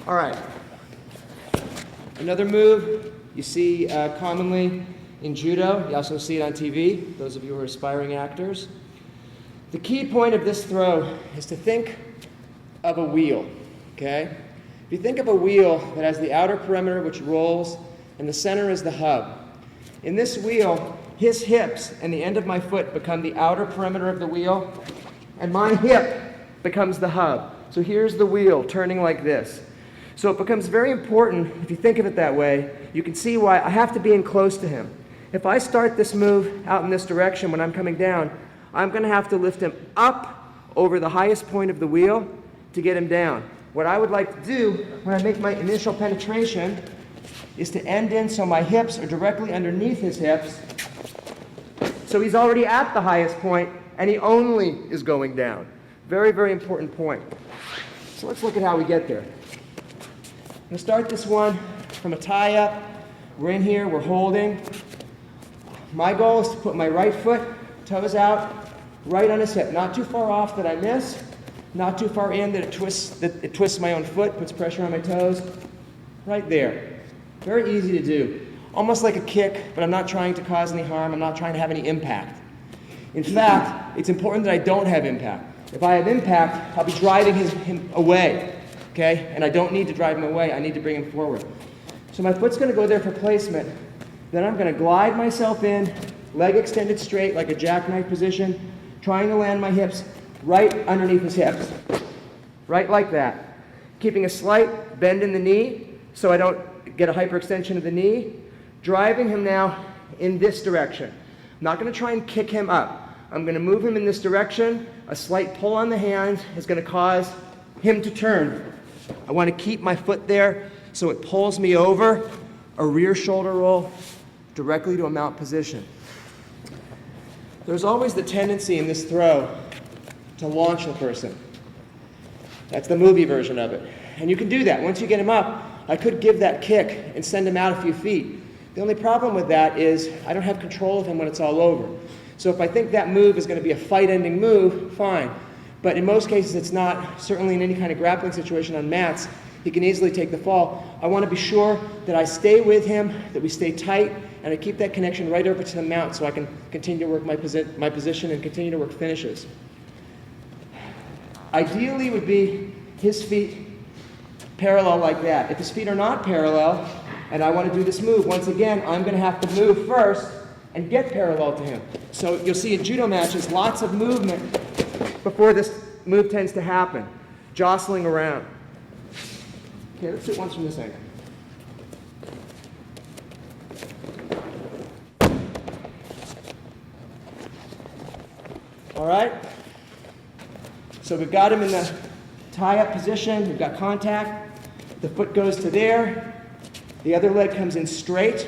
All right. Another move you see commonly in judo. You also see it on TV, those of you who are aspiring actors. The key point of this throw is to think of a wheel, okay? If you think of a wheel that has the outer perimeter which rolls and the center is the hub. In this wheel, his hips and the end of my foot become the outer perimeter of the wheel, and my hip becomes the hub. So here's the wheel turning like this. So it becomes very important, if you think of it that way, you can see why I have to be in close to him. If I start this move out in this direction when I'm coming down, I'm going to have to lift him up over the highest point of the wheel to get him down. What I would like to do when I make my initial penetration is to end in so my hips are directly underneath his hips. So he's already at the highest point and he only is going down. Very, very important point. So let's look at how we get there. I'm going to start this one from a tie-up. We're in here, we're holding. My goal is to put my right foot, toes out, right on his hip. Not too far off that I miss, not too far in that it twists my own foot, puts pressure on my toes. Right there. Very easy to do. Almost like a kick, but I'm not trying to cause any harm. I'm not trying to have any impact. In fact, it's important that I don't have impact. If I have impact, I'll be driving him away. Okay? And I don't need to drive him away. I need to bring him forward. So my foot's going to go there for placement. Then I'm going to glide myself in, leg extended straight like a jackknife position, trying to land my hips right underneath his hips. Right like that. Keeping a slight bend in the knee so I don't get a hyperextension of the knee. Driving him now in this direction. I'm not going to try and kick him up. I'm going to move him in this direction. A slight pull on the hand is going to cause him to turn. I want to keep my foot there so it pulls me over, a rear shoulder roll directly to a mount position. There's always the tendency in this throw to launch the person. That's the movie version of it. And you can do that. Once you get him up, I could give that kick and send him out a few feet. The only problem with that is I don't have control of him when it's all over. So if I think that move is going to be a fight-ending move, fine. But in most cases it's not, certainly in any kind of grappling situation on mats, he can easily take the fall. I want to be sure that I stay with him, that we stay tight, and I keep that connection right over to the mount so I can continue to work my position and continue to work finishes. Ideally would be his feet parallel like that. If his feet are not parallel, and I want to do this move, once again, I'm going to have to move first and get parallel to him. So you'll see in judo matches, lots of movement before this move tends to happen, jostling around. Okay, let's do it once from this angle. All right? So we've got him in the tie-up position, we've got contact, the foot goes to there, the other leg comes in straight.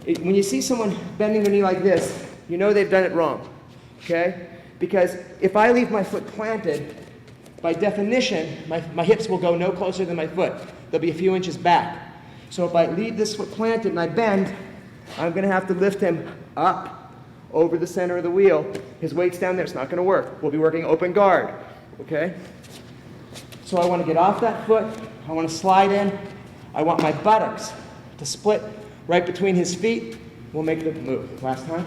When you see someone bending their knee like this, you know they've done it wrong, okay? Because if I leave my foot planted, by definition, my hips will go no closer than my foot. They'll be a few inches back. So if I leave this foot planted and I bend, I'm going to have to lift him up over the center of the wheel. His weight's down there. It's not going to work. We'll be working open guard, okay? So I want to get off that foot. I want to slide in. I want my buttocks to split right between his feet. We'll make the move. Last time.